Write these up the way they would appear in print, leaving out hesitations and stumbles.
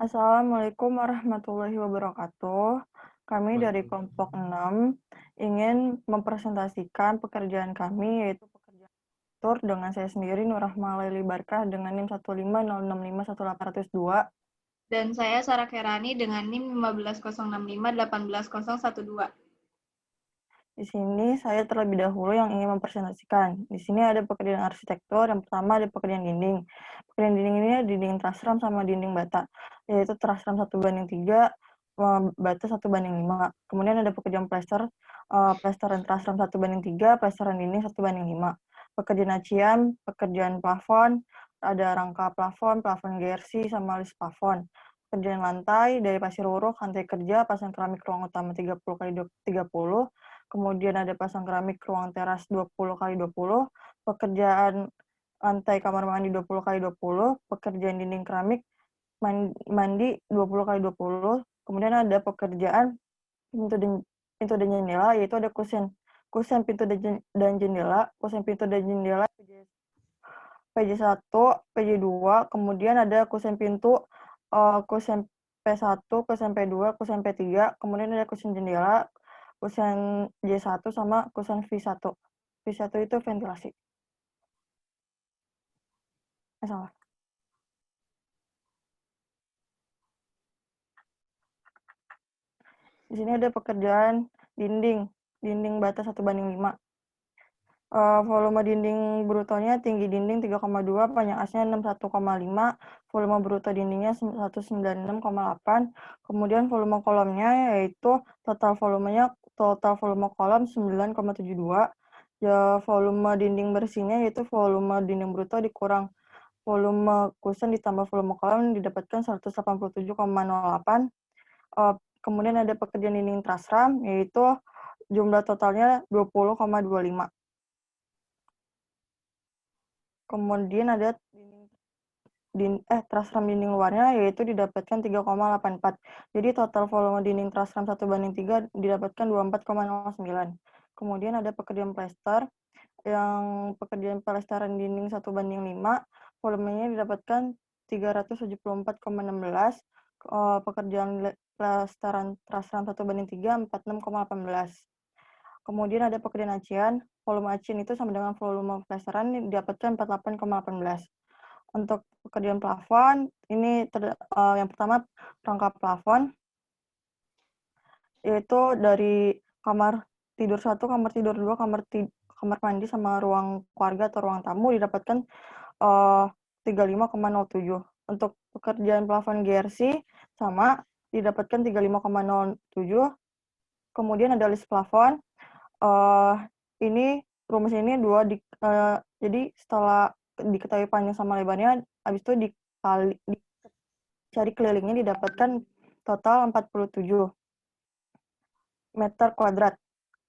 Assalamualaikum warahmatullahi wabarakatuh. Kami dari kelompok Waalaikumsalam. 6 ingin mempresentasikan pekerjaan kami, yaitu pekerjaan tur dengan saya sendiri Nurrahma Laili Barkah dengan NIM 150651802. Dan saya Sarah Kherani dengan NIM 15065181012. Di sini saya terlebih dahulu yang ingin mempresentasikan. Di sini ada pekerjaan arsitektur. Yang pertama ada pekerjaan dinding. Pekerjaan dinding ini dinding trasram sama dinding bata, yaitu trasram 1:3, bata 1:5. Kemudian ada pekerjaan plester, plesteran trasram 1:3, plesteran dinding 1:5. Pekerjaan acian, pekerjaan plafon, ada rangka plafon, plafon GRC, sama list plafon. Pekerjaan lantai dari pasir uruk, lantai kerja, pasang keramik ruang utama 30x30. Kemudian ada pasang keramik ruang teras 20x20, pekerjaan lantai kamar mandi 20x20, pekerjaan dinding keramik mandi 20x20. Kemudian ada pekerjaan pintu dan jendela, yaitu ada kusen pintu dan jendela, kusen pintu dan jendela PJ1, PJ2, kemudian ada kusen pintu, kusen P1, kusen P2, kusen P3, kemudian ada kusen jendela, kusen J1 sama kusen V1. V1 itu ventilasi. Salah. Di sini ada pekerjaan dinding bata 1:5. Volume dinding brutonya tinggi dinding 3,2, panjang asnya 61,5, volume bruto dindingnya 196,8, kemudian volume kolomnya yaitu total volume kolom 9,72, ya volume dinding bersihnya yaitu volume dinding bruto dikurang volume kusen ditambah volume kolom didapatkan 187,08. Kemudian ada pekerjaan dinding trasram yaitu jumlah totalnya 20,25. Kemudian ada trasram dinding luarnya yaitu didapatkan 3,84. Jadi total volume dinding trasram 1:3 didapatkan 24,09. Kemudian ada pekerjaan plester, yang pekerjaan pelestaran dinding 1:5, volumenya didapatkan 374,16. Pekerjaan pelestaran trasram 1:3 46,18. Kemudian ada pekerjaan acian, volume acian itu sama dengan volume plesteran didapatkan 48,18. Untuk pekerjaan plafon, ini yang pertama rangka plafon, yaitu dari kamar tidur 1, kamar tidur 2, kamar mandi sama ruang keluarga atau ruang tamu didapatkan 35,07. Untuk pekerjaan plafon GRC sama didapatkan 35,07. Kemudian ada list plafon. Ini rumus ini 2 jadi setelah diketahui panjang sama lebarnya, habis itu dicari kelilingnya didapatkan total 47 meter kuadrat.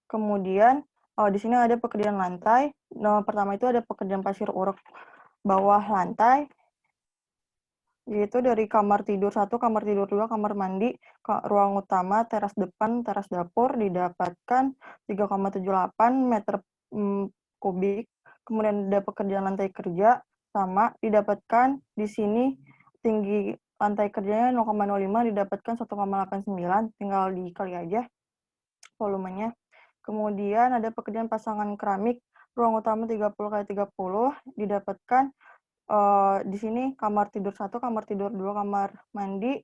Kemudian di sini ada pekerjaan lantai. Pertama itu ada pekerjaan pasir uruk bawah lantai, yaitu dari kamar tidur 1, kamar tidur 2, kamar mandi, ruang utama, teras depan, teras dapur didapatkan 3,78 meter kubik. Kemudian ada pekerjaan lantai kerja sama didapatkan di sini tinggi lantai kerjanya 0,05 didapatkan 1,89, tinggal dikali aja volumenya. Kemudian ada pekerjaan pasangan keramik ruang utama 30x30 didapatkan di sini kamar tidur 1, kamar tidur 2, kamar mandi,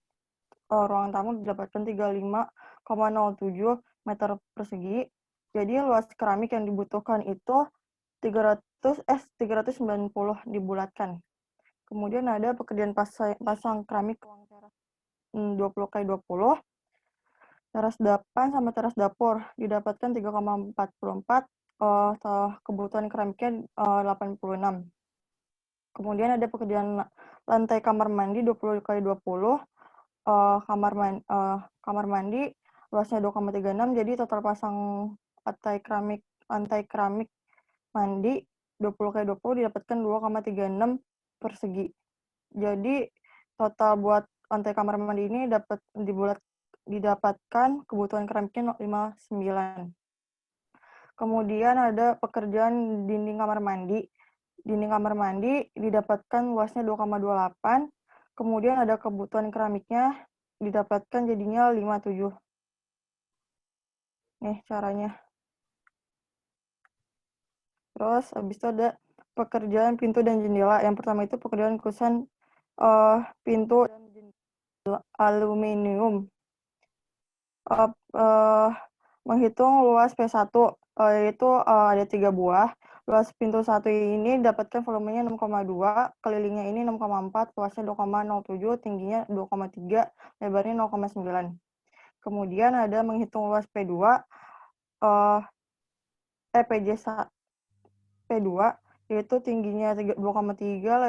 ruang tamu didapatkan 35,07 meter persegi. Jadi luas keramik yang dibutuhkan itu 390 dibulatkan. Kemudian ada pekerjaan pasang keramik ruang teras 20x20, teras depan sama teras dapur didapatkan 3,44, kebutuhan keramiknya 86. Kemudian ada pekerjaan lantai kamar mandi 20x20, kamar mandi luasnya 2,36, jadi total pasang lantai keramik mandi 20x20 didapatkan 2,36 persegi. Jadi total buat lantai kamar mandi ini didapatkan kebutuhan keramiknya 59. Kemudian ada pekerjaan dinding kamar mandi. Dinding kamar mandi didapatkan luasnya 2,28, Kemudian ada kebutuhan keramiknya, didapatkan jadinya 57. Nih caranya. Terus habis itu ada pekerjaan pintu dan jendela. Yang pertama itu pekerjaan kusen pintu dan jendela aluminium. Menghitung luas P1, yaitu ada 3 buah. Luas pintu 1 ini dapatkan volumenya 6,2, kelilingnya ini 6,4, luasnya 2,07, tingginya 2,3, lebarnya 0,9. Kemudian ada menghitung luas P2, P2, yaitu tingginya 2,3,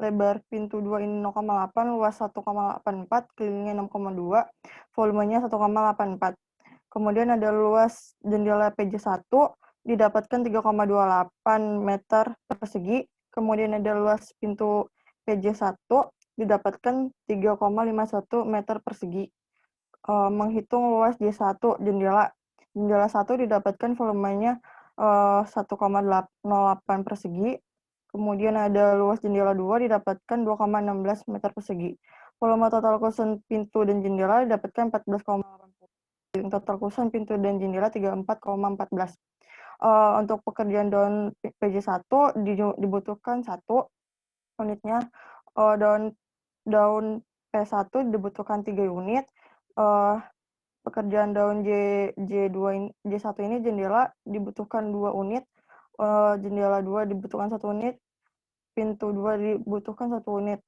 lebar pintu 2 ini 0,8, luas 1,84, kelilingnya 6,2, volumenya 1,84. Kemudian ada luas jendela PJ1 didapatkan 3,28 meter persegi. Kemudian ada luas pintu PJ1 didapatkan 3,51 meter persegi. Menghitung luas J1 jendela. Jendela 1 didapatkan volumenya 1,08 persegi. Kemudian ada luas jendela 2 didapatkan 2,16 meter persegi. Volume total kusen pintu dan jendela didapatkan 14,80. Total kusen pintu dan jendela 34,14. Untuk pekerjaan daun PJ1 dibutuhkan 1 unitnya. Daun P1 dibutuhkan 3 unit. Pekerjaan daun J1 ini jendela dibutuhkan 2 unit. Jendela 2 dibutuhkan 1 unit. Pintu 2 dibutuhkan 1 unit.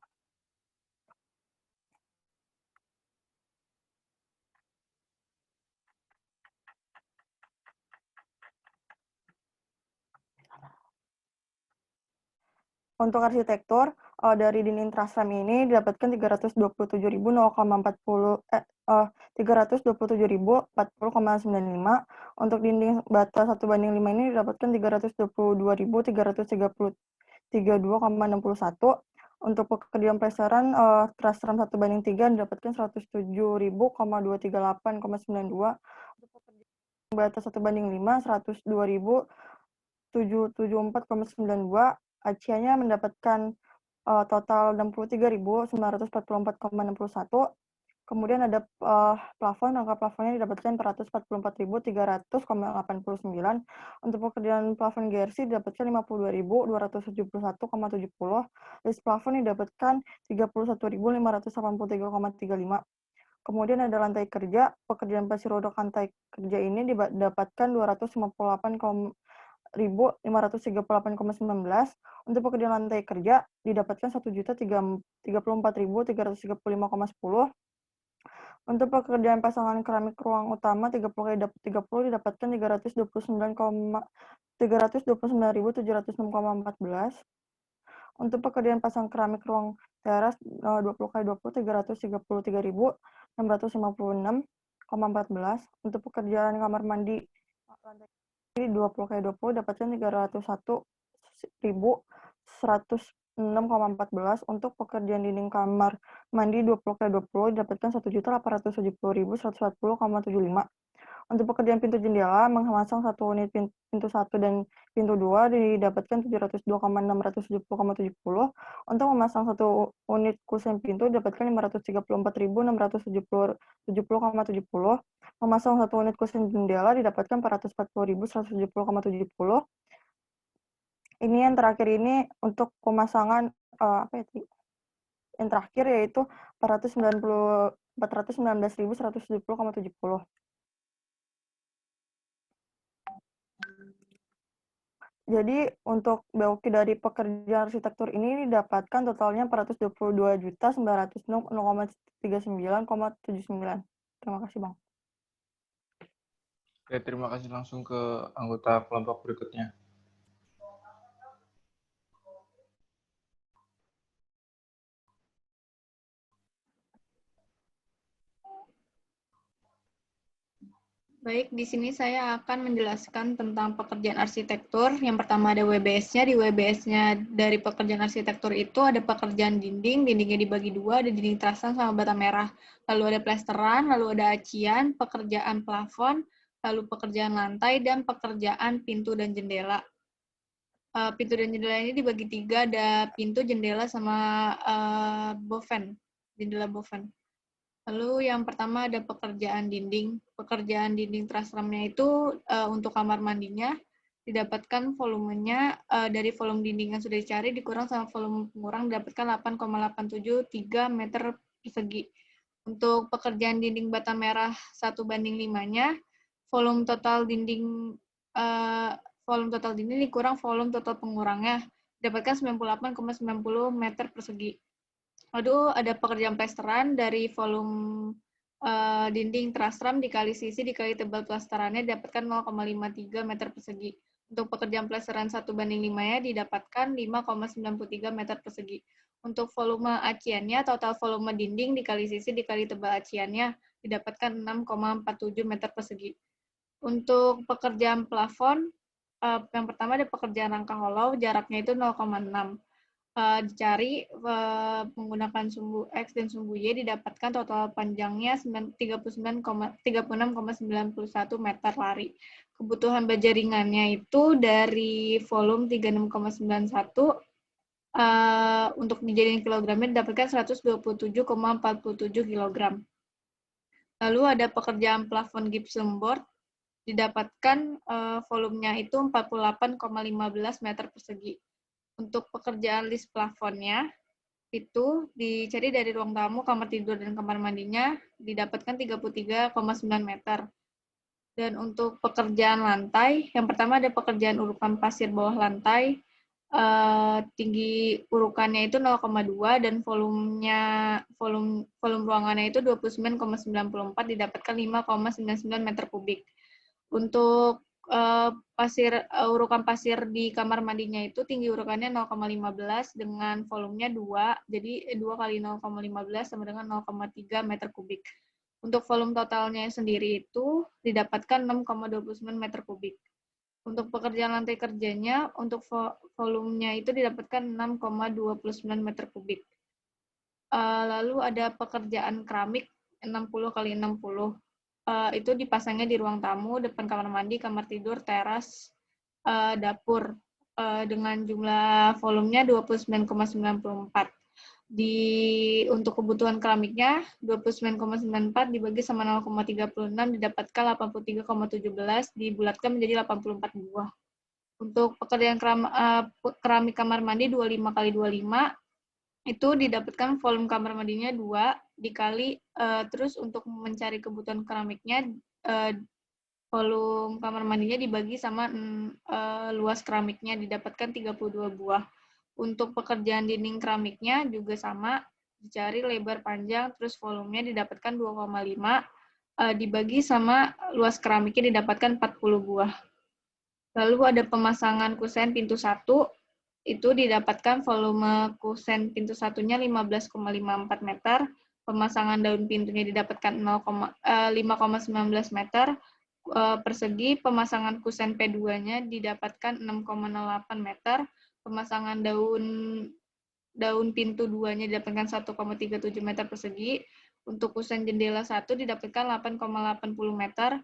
Untuk arsitektur, dari dinding truss frame ini didapatkan 327.040,95. Untuk dinding bata 1:5 ini didapatkan 322.332,61. Untuk pekerjaan plesteran truss frame 1:3 didapatkan 107.038,92. Untuk pekerjaan bata 1:5 102.774,92. Acianya mendapatkan total 63.944,61. Kemudian ada plafon, angka plafonnya didapatkan 444.300,89. Untuk pekerjaan plafon GRC didapatkan 52.271,70. List plafon didapatkan 31.583,35. Kemudian ada lantai kerja, pekerjaan pasir rodok lantai kerja ini didapatkan 258.538,19. Untuk pekerjaan lantai kerja didapatkan 1.034.335,10. Untuk pekerjaan pasangan keramik ruang utama 30x30 didapatkan 329.706,14. Untuk pekerjaan pasang keramik ruang teras 20x20 333.656,14. Untuk pekerjaan kamar mandi lantai 20x20 dapatkan 301.106,14. Untuk pekerjaan dinding kamar mandi 20x20 didapatkan 1.870.140,75. Untuk pekerjaan pintu jendela, memasang 1 unit pintu 1 dan pintu 2 didapatkan 702.670,70. Untuk memasang 1 unit kusen pintu didapatkan 534.670,70. Memasang 1 unit kusen jendela didapatkan 440.170,70. Ini yang terakhir ini untuk pemasangan yang terakhir yaitu 419.170,70. Jadi untuk BOQ dari pekerjaan arsitektur ini didapatkan totalnya 422.906,39,79. Terima kasih, Bang. Oke, terima kasih. Langsung ke anggota kelompok berikutnya. Baik, di sini saya akan menjelaskan tentang pekerjaan arsitektur. Yang pertama ada WBS-nya. Di WBS-nya dari pekerjaan arsitektur itu ada pekerjaan dinding, dindingnya dibagi 2, ada dinding trasan sama bata merah. Lalu ada plesteran, lalu ada acian, pekerjaan plafon, lalu pekerjaan lantai, dan pekerjaan pintu dan jendela. Pintu dan jendela ini dibagi 3, ada pintu, jendela, sama boven, jendela boven. Lalu yang pertama ada pekerjaan dinding. Pekerjaan dinding trasramnya itu untuk kamar mandinya didapatkan volumenya dari volume dinding yang sudah dicari dikurang sama volume pengurang didapatkan 8,873 meter persegi. Untuk pekerjaan dinding bata merah 1:5-nya, volume total dinding dikurang volume total pengurangnya didapatkan 98,90 meter persegi. Lalu ada pekerjaan plesteran dari volume dinding trasram dikali sisi dikali tebal plesterannya didapatkan 0,53 meter persegi. Untuk pekerjaan plesteran 1:5-nya didapatkan 5,93 meter persegi. Untuk volume aciannya, total volume dinding dikali sisi dikali tebal aciannya didapatkan 6,47 meter persegi. Untuk pekerjaan plafon, yang pertama ada pekerjaan rangka hollow, jaraknya itu 0,6. Dicari menggunakan sumbu X dan sumbu Y didapatkan total panjangnya 36,91 meter lari. Kebutuhan baja ringannya itu dari volume 36,91 untuk dijadikan kilogramnya didapatkan 127,47 kg. Lalu ada pekerjaan plafon gypsum board didapatkan volumenya itu 48,15 meter persegi. Untuk pekerjaan list plafonnya, itu dicari dari ruang tamu, kamar tidur, dan kamar mandinya, didapatkan 33,9 meter. Dan untuk pekerjaan lantai, yang pertama ada pekerjaan urukan pasir bawah lantai, tinggi urukannya itu 0,2 dan volume ruangannya itu 29,94 didapatkan 5,99 meter kubik. Untuk urukan pasir di kamar mandinya itu tinggi urukannya 0,15 dengan volumenya 2, jadi 2 kali 0,15 sama dengan 0,3 meter kubik. Untuk volume totalnya sendiri itu didapatkan 6,29 meter kubik. Untuk pekerjaan lantai kerjanya, untuk volumenya itu didapatkan 6,29 meter kubik. Lalu ada pekerjaan keramik 60 kali 60. Itu dipasangnya di ruang tamu, depan kamar mandi, kamar tidur, teras, dapur, dengan jumlah volumenya 29,94. Untuk kebutuhan keramiknya, 29,94 dibagi sama 0,36 didapatkan 83,17 dibulatkan menjadi 84 buah. Untuk pekerjaan keramik kamar mandi 25 kali 25, itu didapatkan volume kamar mandinya 2 dikali terus untuk mencari kebutuhan keramiknya volume kamar mandinya dibagi sama luas keramiknya didapatkan 32 buah. Untuk pekerjaan dinding keramiknya juga sama, dicari lebar panjang terus volumenya didapatkan 2,5 dibagi sama luas keramiknya didapatkan 40 buah. Lalu ada pemasangan kusen pintu 1, itu didapatkan volume kusen pintu satunya 15,54 meter, pemasangan daun pintunya didapatkan 5,19 meter persegi, pemasangan kusen P2-nya didapatkan 6,08 meter, pemasangan daun pintu 2-nya didapatkan 1,37 meter persegi, untuk kusen jendela 1 didapatkan 8,80 meter,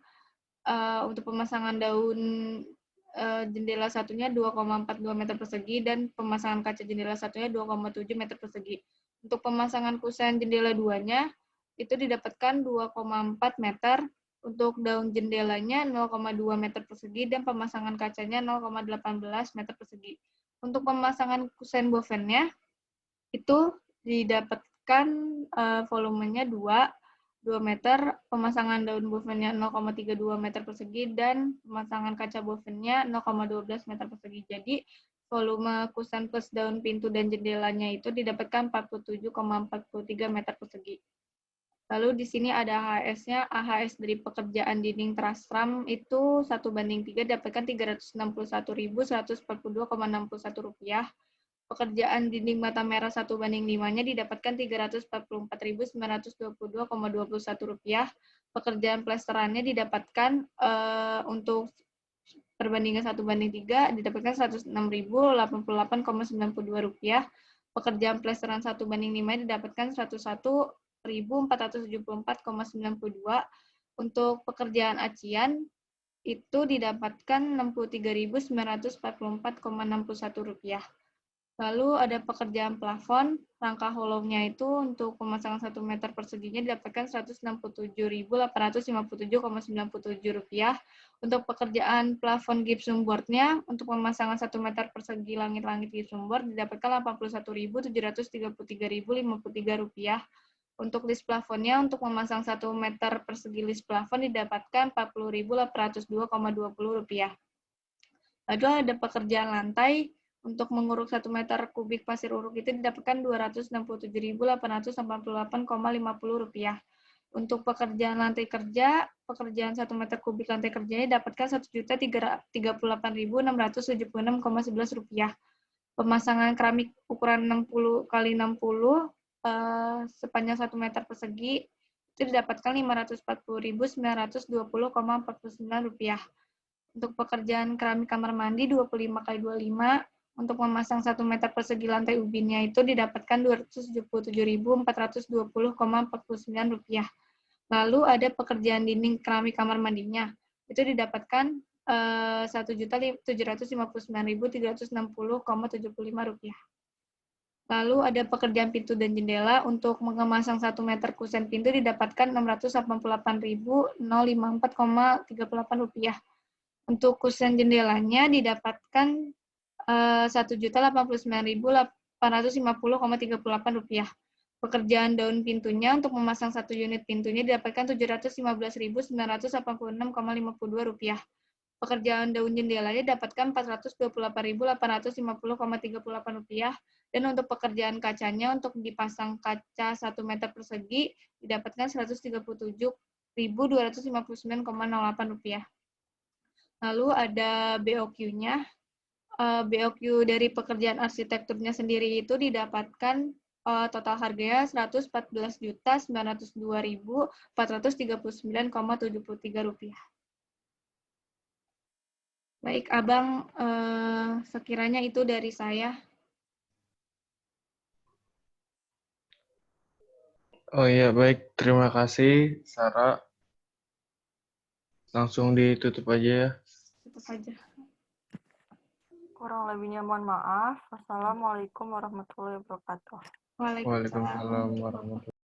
untuk pemasangan daun jendela satunya 2,42 meter persegi dan pemasangan kaca jendela satunya 2,7 meter persegi. Untuk pemasangan kusen jendela 2-nya itu didapatkan 2,4 meter, untuk daun jendelanya 0,2 meter persegi dan pemasangan kacanya 0,18 meter persegi. Untuk pemasangan kusen bovennya itu didapatkan volumenya 2 meter, pemasangan daun bovennya 0,32 meter persegi, dan pemasangan kaca bovennya 0,12 meter persegi. Jadi, volume kusen plus daun pintu dan jendelanya itu didapatkan 47,43 meter persegi. Lalu di sini ada AHS-nya. AHS dari pekerjaan dinding trasram itu 1:3 dapatkan Rp360.142,61. Pekerjaan dinding bata merah 1:5-nya didapatkan Rp344.922,21. Pekerjaan plesterannya didapatkan untuk perbandingan 1:3 didapatkan Rp106.088,92. Pekerjaan plesteran 1:5 didapatkan Rp101.474,92. Untuk pekerjaan acian itu didapatkan Rp63.944,61. Lalu ada pekerjaan plafon, rangka hollownya itu untuk pemasangan 1 meter perseginya didapatkan Rp167.857,97. Untuk pekerjaan plafon gypsum board-nya, untuk pemasangan 1 meter persegi langit-langit gypsum board didapatkan Rp81.733.053. Untuk list plafonnya, untuk memasang 1 meter persegi list plafon didapatkan Rp40.802,20. Lalu ada pekerjaan lantai, untuk menguruk 1 meter kubik pasir uruk itu didapatkan Rp267.888,50. Untuk pekerjaan lantai kerja, pekerjaan 1 meter kubik lantai kerjanya didapatkan Rp1.038.676,11. Pemasangan keramik ukuran 60 x 60 sepanjang 1 meter persegi itu didapatkan Rp540.920,49. Untuk pekerjaan keramik kamar mandi 25 x 25 untuk memasang 1 meter persegi lantai ubinnya itu didapatkan Rp277.420,49. Lalu ada pekerjaan dinding keramik kamar mandinya, itu didapatkan Rp1.759.360,75. Lalu ada pekerjaan pintu dan jendela, untuk memasang 1 meter kusen pintu didapatkan Rp688.054,38. Untuk kusen jendelanya didapatkan Rp1.089.850,38. Pekerjaan daun pintunya, untuk memasang 1 unit pintunya didapatkan Rp715.986,52. Pekerjaan daun jendelanya didapatkan Rp428.850,38. Dan untuk pekerjaan kacanya, untuk dipasang kaca 1 meter persegi didapatkan Rp137.259,08. Lalu ada BOQ-nya. BOQ dari pekerjaan arsitekturnya sendiri itu didapatkan total harganya Rp114.902.439,73. Baik, Abang, sekiranya itu dari saya. Oh iya, baik. Terima kasih, Sarah. Langsung ditutup aja ya. Tutup aja. Kurang lebihnya mohon maaf. Wassalamualaikum warahmatullahi wabarakatuh. Waalaikumsalam. Waalaikumsalam warahmatullahi wabarakatuh.